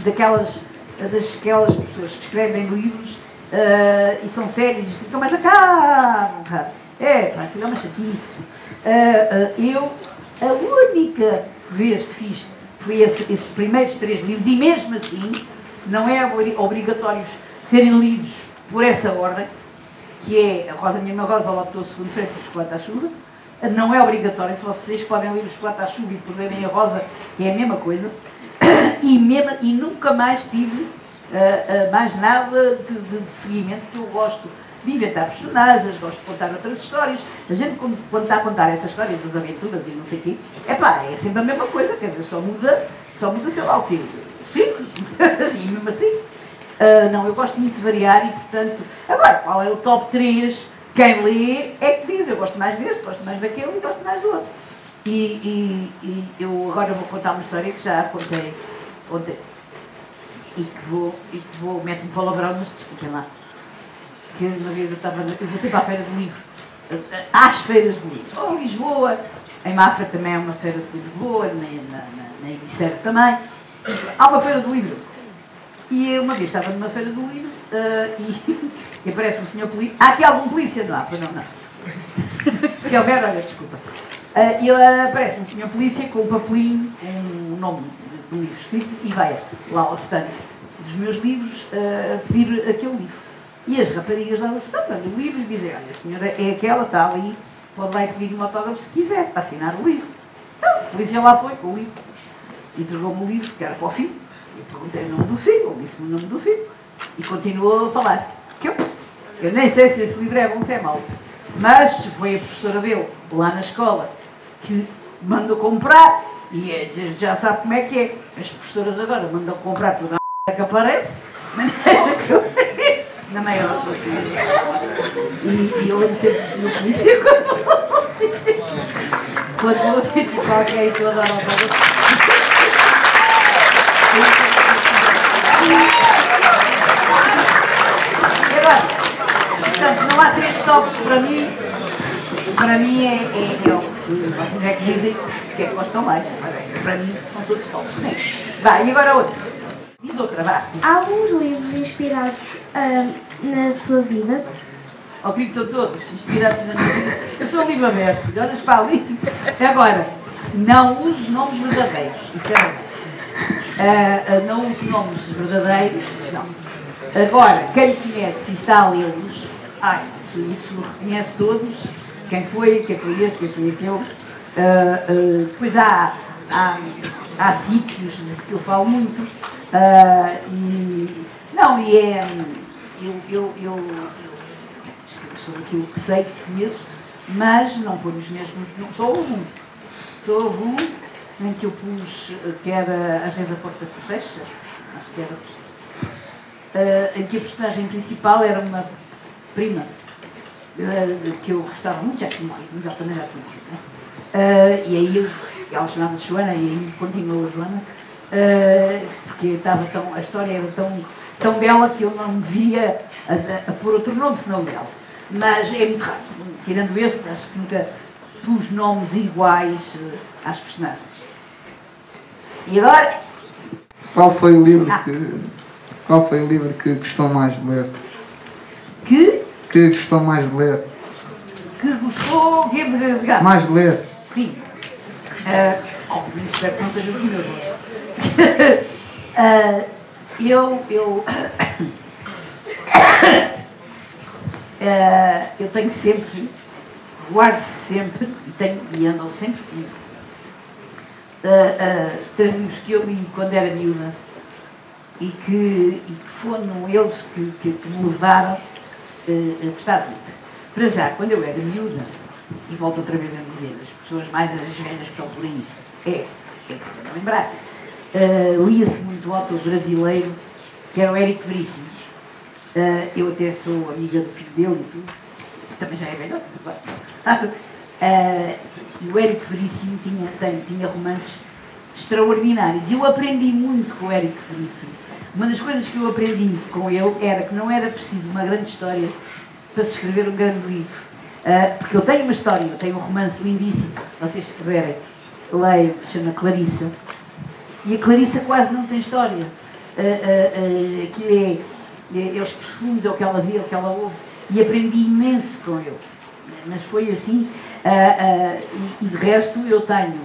daquelas pessoas que escrevem livros e são sérias, ficam mais acabam. Aquilo é uma chatice. A única vez que fiz foi esses primeiros 3 livros, e mesmo assim não é obrigatório serem lidos por essa ordem, que é a Minha Irmã Rosa, o Autor Segundo Frente e o Chocolate à Chuva. Não é obrigatório, se vocês podem ler o Chocolate à Chuva e por lerem a Rosa, que é a mesma coisa. E nunca mais tive mais nada de seguimento, que eu gosto de inventar personagens, gosto de contar outras histórias. A gente, quando está a contar essas histórias das aventuras e não sei o quê, é sempre a mesma coisa, quer dizer, só muda sei lá o quê. E mesmo assim. Não, eu gosto muito de variar e, portanto, agora, qual é o top 3? Quem lê é que diz, eu gosto mais desse, gosto mais daquele e gosto mais do outro. E eu agora vou contar uma história que já contei ontem e que vou meter um palavrão, mas desculpem lá. Que uma vez eu vou sempre à feira do livro às feiras de livro. Ou em Lisboa, em Mafra também há uma feira de livro boa, na Ibiceira também. Há uma feira de livro. E uma vez estava numa feira do livro e aparece um senhor polícia. Há aqui algum polícia? Não há, pois não. Se houver, olha, desculpa. E aparece um senhor polícia com um papelinho, com um nome do livro escrito, e vai lá ao stand dos meus livros pedir aquele livro. E as raparigas lá do stand dão o livro e dizem: olha, a senhora é aquela, está ali, pode lá ir pedir um autógrafo se quiser, para assinar o livro. Então, a polícia lá foi com o livro, entregou-me o livro, que era para o filho. Eu perguntei o nome do filho, ele disse-me o nome do filho, e continuou a falar. Que eu nem sei se esse livro é bom ou se é mau, mas foi a professora dele, lá na escola, que mandou comprar, e já sabe como é que é. As professoras agora mandam comprar tudo a que aparece, na maior da e eu lembro sempre do polícia quando vou sítio qualquer e estou a dar autógrafo. Agora, portanto, não há 3 tops para mim. Para mim é vocês é que dizem o que é que gostam mais. Para mim são todos tops. Né? Vai, e agora outro. Diz outra, vá. Há alguns livros inspirados na sua vida? Ao que são todos inspirados na minha vida. Eu sou um livro aberto, olhas para ali. Agora, não uso nomes verdadeiros. Isso é verdade. Não uso nomes verdadeiros, não. Agora, quem me conhece e está a lê-los, isso reconhece todos, quem foi este, quem foi aquele. Depois há sítios que eu falo muito, eu sou aquilo que sei, que conheço, mas não ponho os mesmos, só houve um em que eu pus, que era Às vezes a porta fecha, acho que era, em que a personagem principal era uma prima que eu gostava muito, já tinha morrido, mas ela também já tinha morrido, né? E aí ela chamava-se Joana, e aí continuou a Joana, porque a história era tão bela que eu não me via a pôr outro nome senão dela. Mas é muito raro, tirando esse, acho que nunca pus nomes iguais às personagens. E agora? Qual foi o livro que gostou mais de ler? Que gostou mais de ler? Que gostou mais de ler? Sim. Obviamente espero que não seja dos meus. Eu tenho sempre, guardo sempre, e ando sempre comigo. 3 livros que eu li quando era miúda e que foram eles que me levaram a gostar de ler. Para já, quando eu era miúda, e volto outra vez a dizer, as pessoas mais as velhas que estão por aí, é que se devem lembrar, lia-se muito o autor brasileiro, que era o Érico Veríssimo. Eu até sou amiga do filho dele e tudo, que também já é velho. E o Érico Veríssimo tinha romances extraordinários. E eu aprendi muito com o Érico Veríssimo. Uma das coisas que eu aprendi com ele era que não era preciso uma grande história para se escrever um grande livro. Porque ele tem uma história, ele tem um romance lindíssimo, vocês se puderem, leiam, que se chama Clarissa. E a Clarissa quase não tem história. Que é os perfumes, é o que ela vê, é o que ela ouve. E aprendi imenso com ele. Mas foi assim. E de resto eu tenho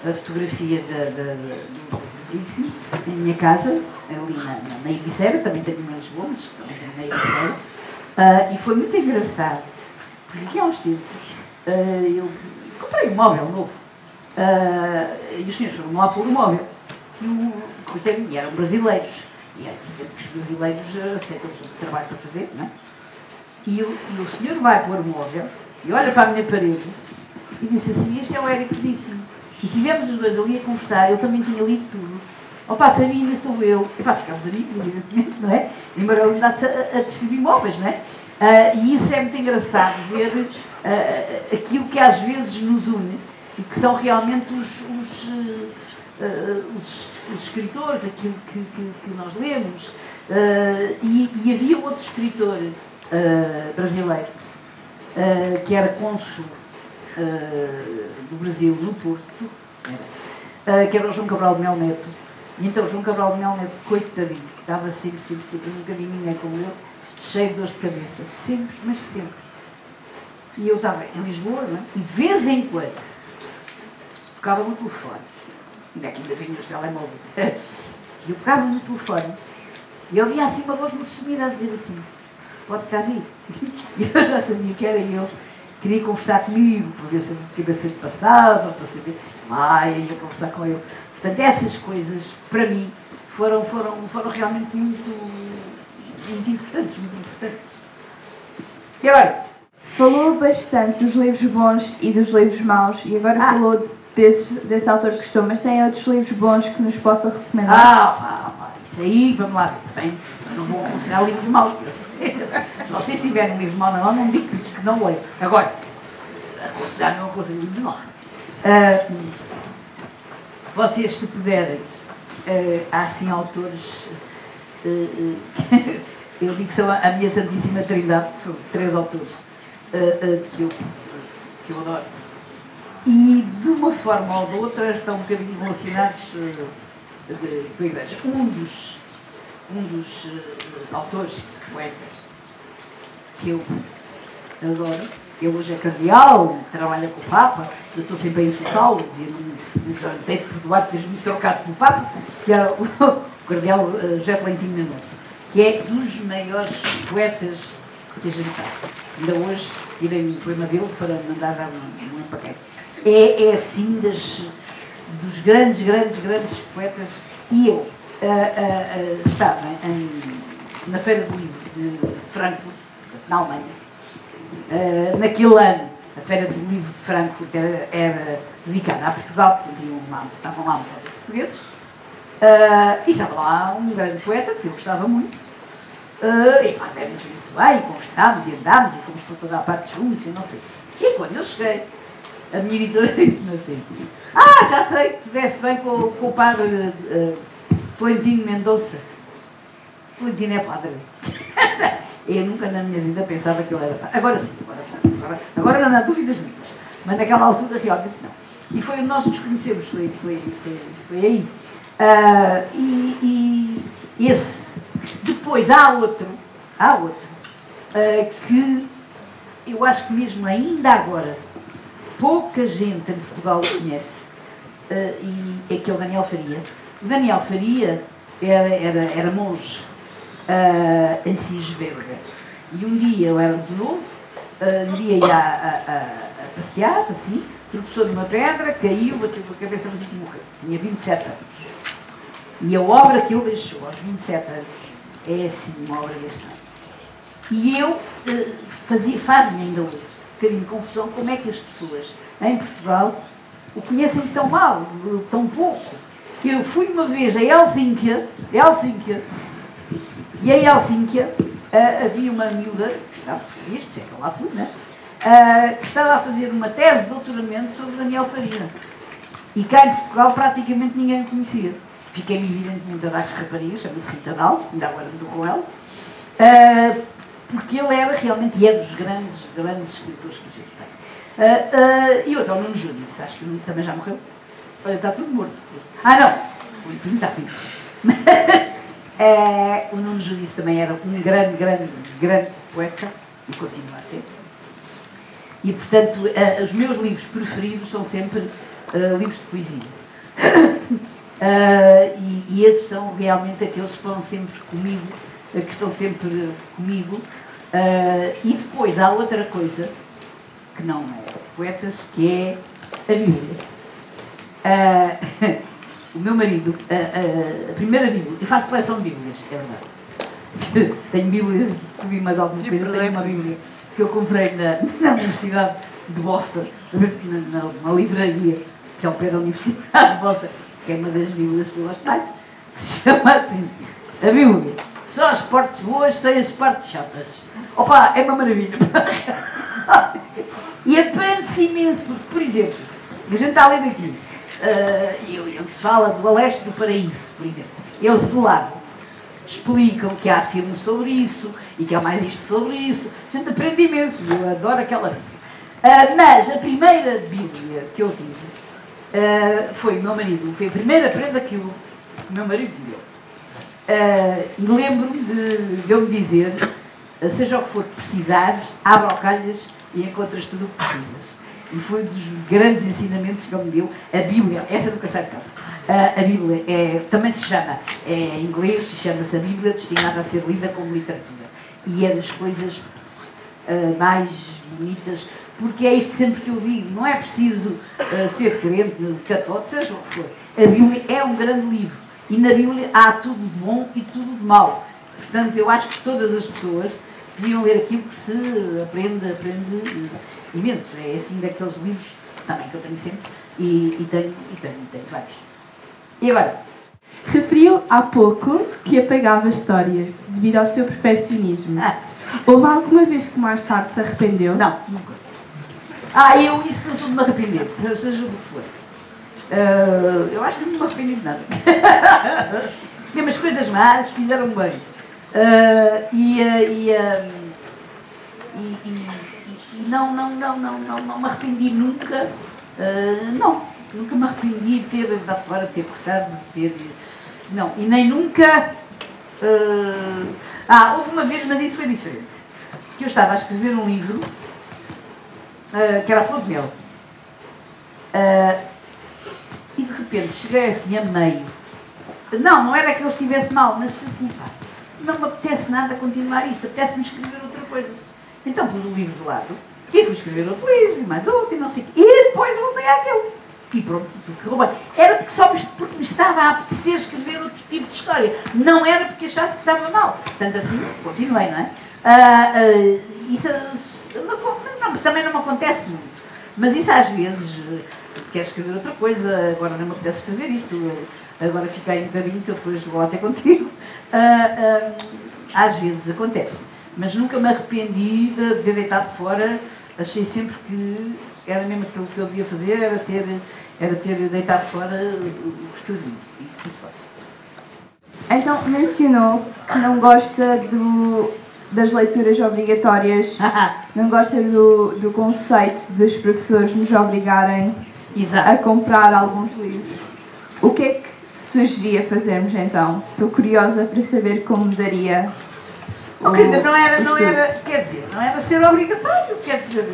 a fotografia do Veríssimo na minha casa, ali na Ibiceira, também tenho em Lisboa, mas também tenho na Ibiceira. E foi muito engraçado, porque aqui há uns tempos eu comprei um móvel novo e os senhores foram lá pôr o móvel e eram brasileiros, e é evidente que os brasileiros aceitam o trabalho para fazer, não é? E o senhor vai pôr o móvel e olha para a minha parede e disse assim: este é o Érico Veríssimo. E tivemos os dois ali a conversar, ele também tinha lido tudo. Opa, sabia, ainda estou eu. E pá, ficámos amigos, evidentemente, não é? Embora ele andasse a distribuir móveis, não é? E isso é muito engraçado, ver aquilo que às vezes nos une e que são realmente os escritores, aquilo que nós lemos. E havia outro escritor brasileiro que era cônsul do Brasil no Porto, que era o João Cabral de Mel Neto. E então o João Cabral de Mel Neto, coitadinho, estava sempre, nunca vi ninguém como ele, cheio de dores de cabeça, sempre, mas sempre. E eu estava em Lisboa, não é? E de vez em quando tocava no telefone, ainda vinham os telemóveis, e eu pegava no telefone e eu ouvia assim uma voz muito sumida a dizer assim: pode cá vir. E eu já sabia que era ele, queria conversar comigo, para ver se a cabeça lhe passava, para saber, eu ia conversar com ele. Portanto, essas coisas, para mim, foram realmente muito importantes, E agora? Falou bastante dos livros bons e dos livros maus, e agora falou desse autor que gostou, mas tem outros livros bons que nos possa recomendar? Isso aí, vamos lá, bem, não vou aconselhar livros maus, se vocês tiverem um livro mau na mão, não digo que não leio. Agora, aconselhar não aconselho livros maus. Vocês, se puderem, há assim autores, eu digo que são a minha Santíssima Trindade, que são 3 autores que eu adoro. E de uma forma ou de outra estão um bocadinho relacionados com a Igreja. Um dos autores, poetas, que eu adoro, ele hoje é cardeal, trabalha com o Papa, eu estou sempre a insultá-lo, dizendo, tenho que perdoar por teres-me trocado pelo Papa, que era o cardeal José Tolentino Mendonça, que é dos maiores poetas que a gente tem. Ainda hoje tirei um poema dele para mandar dar um paquete. É assim dos grandes poetas. E eu estava na Feira do Livro de Frankfurt, na Alemanha. Naquele ano, a Feira do Livro de Frankfurt era dedicada a Portugal, porque estavam lá muitos portugueses. E estava lá um grande poeta, que eu gostava muito. E mandamos muito bem, conversámos e andámos e fomos para toda a parte juntos e não sei. E quando eu cheguei, a minha editora disse-me assim: já sei que estiveste bem com o padre Tolentino Mendonça. Tolentino é padre. Eu nunca na minha vida pensava que ele era padre. Agora sim, agora não há dúvidas nenhumas. Mas naquela altura realmente não. E foi onde nós nos conhecemos, foi aí. E esse. Depois há outro que eu acho que mesmo ainda agora pouca gente em Portugal o conhece, e é que é o Daniel Faria. O Daniel Faria era monge em Cisverga. E um dia eu era de novo, um dia ia a passear, assim, tropeçou numa pedra, caiu, bateu com a cabeça no chão e morreu. Tinha 27 anos. E a obra que ele deixou aos 27 anos é assim, uma obra deste ano. E eu faz-me ainda hoje um bocadinho de confusão como é que as pessoas em Portugal o conhecem tão mal, tão pouco. Eu fui uma vez a Helsínquia, e em Helsínquia havia uma miúda, que estava português, por isso é que eu lá fui, né? Que estava a fazer uma tese de doutoramento sobre Daniel Faria. E cá em Portugal praticamente ninguém o conhecia. Fiquei-me evidentemente a dar com rapariga, chama-se Rita Dal, ainda agora me dou com ela, porque ele era realmente, e é dos grandes escritores que a gente tem. E outro, o Nuno Judice, acho que o Nuno também já morreu. Olha, está tudo morto. Não, o Nuno está vivo. Mas o Nuno Judice também era um grande poeta, e continua a ser. E, portanto, os meus livros preferidos são sempre livros de poesia. E esses são realmente aqueles que vão sempre comigo, que estão sempre comigo. E depois há outra coisa, que não é poetas, que é a Bíblia. O meu marido, a primeira Bíblia, eu faço coleção de Bíblias, é verdade. Tenho Bíblias de tudo e mais alguma coisa. Tenho uma Bíblia que eu comprei na Universidade de Boston, na livraria, que é ao pé da Universidade de Boston, que é uma das Bíblias que eu gosto mais, que se chama assim, a Bíblia. Só as partes boas sem as partes chatas. Opa, é uma maravilha. E aprende-se imenso, porque, por exemplo, a gente está a ler aqui, onde se fala do Aleste do Paraíso, por exemplo. Eles de lado explicam que há filmes sobre isso, e que há mais isto sobre isso. A gente aprende imenso, eu adoro aquela Bíblia. Mas a primeira Bíblia que eu tive foi o meu marido, foi a primeira prenda que o meu marido me deu. E lembro-me de eu me dizer, seja o que for que precisares, abre ao calhas e encontras tudo o que precisas. E foi um dos grandes ensinamentos que ele me deu. A Bíblia, essa nunca sai de casa. A Bíblia também se chama, em inglês, chama-se a Bíblia, destinada a ser lida como literatura. E é das coisas mais bonitas, porque é isto sempre que eu digo, não é preciso ser crente, católico, seja o que for. A Bíblia é um grande livro. E na Bíblia há tudo de bom e tudo de mau. Portanto, eu acho que todas as pessoas deviam ler aquilo que se aprende imenso. É assim daqueles livros também que eu tenho sempre e tenho vários. E agora? Referiu há pouco que apagava histórias devido ao seu perfeccionismo. Houve alguma vez que mais tarde se arrependeu? Não, nunca. Isso não sou de me arrepender, seja do que for. Eu acho que não me arrependi de nada. Mesmo as coisas más fizeram bem. Não me arrependi nunca. Nunca me arrependi de ter dado fora, de ter cortado, de ter. Não, e nem nunca. Houve uma vez, mas isso foi diferente. Que eu estava a escrever um livro que era a Flor de Mel. E de repente cheguei assim a meio. Não era que ele estivesse mal, mas assim, não me apetece nada continuar isto, apetece-me escrever outra coisa. Então pus o livro de lado e fui escrever outro livro, mais outro, e não sei o quê. E depois voltei àquele. E pronto, correu bem. Era porque só porque me estava a apetecer escrever outro tipo de história. Não era porque achasse que estava mal. Portanto, assim, continuei, não é? Isso também não me acontece muito. Mas isso às vezes, quero escrever outra coisa, agora não me apetece escrever isto, agora fica aí um bocadinho que eu depois vou lá ter contigo. Às vezes acontece. Mas nunca me arrependi de ter deitado fora. Achei sempre que era mesmo aquilo que eu devia fazer, era ter deitado fora os escrevi. Isso faz. Então, mencionou que não gosta das leituras obrigatórias, não gosta do conceito dos professores nos obrigarem a comprar alguns livros. O que é que sugeria fazermos então? Estou curiosa para saber como daria. Não era, quer dizer, não era ser obrigatório, quer dizer.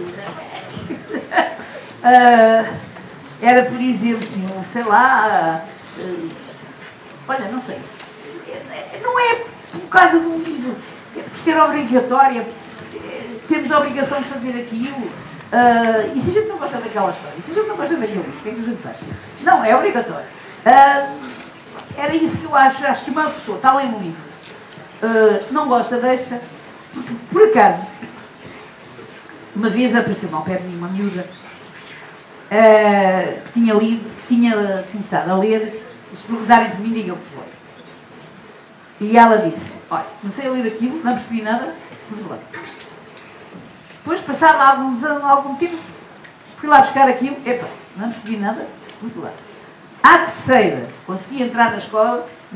Era, por exemplo, sei lá, olha, não sei, não é por causa de um livro, é por ser obrigatória, temos a obrigação de fazer aquilo, e se a gente não gosta daquela história, se a gente não gosta daquele livro, o que é que a gente faz? Não, é obrigatório. Era isso que eu acho que uma pessoa está a ler um livro, não gosta, deixa, porque por acaso, uma vez apareceu-me ao pé de mim uma miúda que tinha começado a ler, se perguntarem por mim, digam por favor. E ela disse, olha, comecei a ler aquilo, não percebi nada, pus de lado. Depois, passado algum tempo, fui lá buscar aquilo, não percebi nada, pus de lado. À terceira, consegui entrar na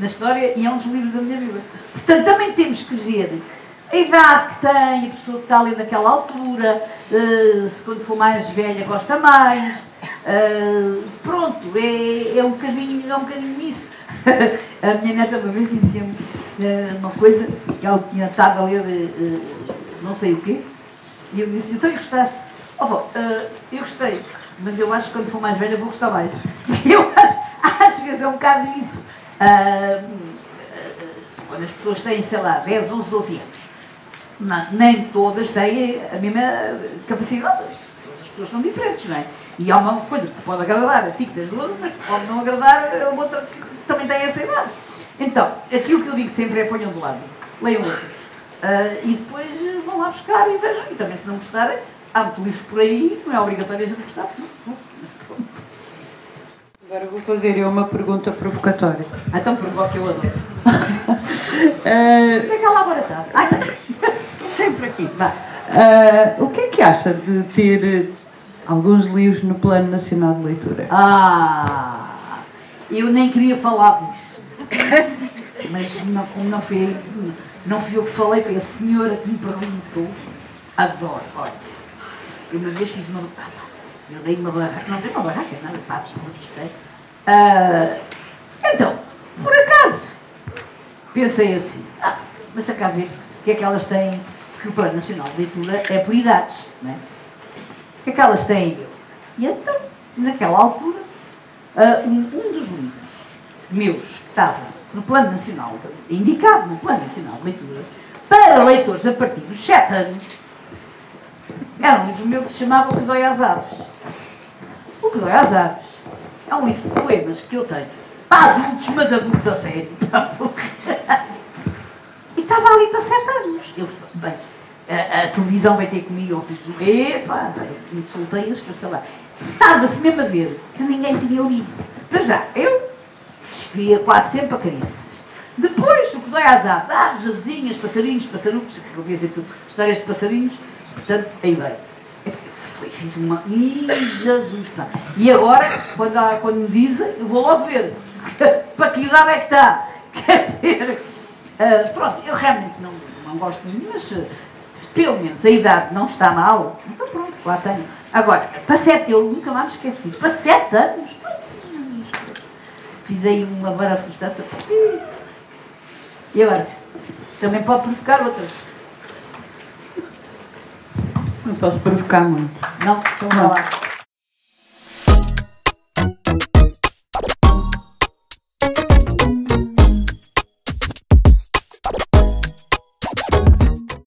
história e é um dos livros da minha vida. Portanto, também temos que ver a idade que tem, a pessoa que está ali naquela altura, se quando for mais velha gosta mais, pronto, é um bocadinho isso. A minha neta uma vez dizia-me uma coisa, que ela tinha estado a ler não sei o quê, e eu disse, então gostaste? Eu gostei, mas eu acho que quando for mais velha vou gostar mais. Eu acho, às vezes é um bocado isso. Quando as pessoas têm, sei lá, 10, 11, 12 anos, nem todas têm a mesma capacidade. Todas as pessoas são diferentes, não é? E há uma coisa que pode agradar a ti que tens 12, mas pode não agradar a outra que também tem essa idade. Então, aquilo que eu digo sempre é ponham de lado, leiam outros. E depois vão lá buscar e vejam. E também se não gostarem, há muito livro por aí, não é obrigatório a gente gostar. Agora vou fazer eu uma pergunta provocatória. Então provoca eu adoro. Onde é que ela agora está? Está. Sempre aqui. O que é que acha de ter alguns livros no Plano Nacional de Leitura? Eu nem queria falar disso. Mas como não Não fui eu que falei, foi a senhora que me perguntou. Adoro, olha. Eu uma vez fiz uma... Eu dei uma barraca, não dei uma barraca, nada, pá, gostei. Então, por acaso, pensei assim, deixa cá ver o que é que elas têm, porque o Plano Nacional de Leitura é por idades, não é? O que é que elas têm? E então, naquela altura, um dos livros meus que estava no Plano Nacional, indicado no Plano Nacional de Leitura, para leitores a partir dos 7 anos, era um livro meu que se chamava O que Dói às Aves. O que Dói às Aves é um livro de poemas que eu tenho para adultos, mas adultos a sério. E estava ali para 7 anos. Eu, bem, a televisão vai ter comigo, eu fiz do epá, insultei-as, que eu sei lá. Estava-se mesmo a ver que ninguém tinha lido. Para já, eu escrevia quase sempre a crianças. Depois, o que dói às aves, javezinhas, passarinhos, passarucos, que eu via dizer tudo, histórias de passarinhos, portanto, aí veio. Fiz uma... Ih, Jesus, pá. E agora, quando me dizem, eu vou logo ver. Para que idade é que está? Quer dizer, pronto, eu realmente não gosto muito, mas se pelo menos a idade não está mal, então pronto, lá tenho. Agora, para 7, eu nunca mais me esqueci, para 7 anos, fiz aí uma barafustança. E agora? Também pode provocar outras. Não posso provocar muito. Não? Então vá lá.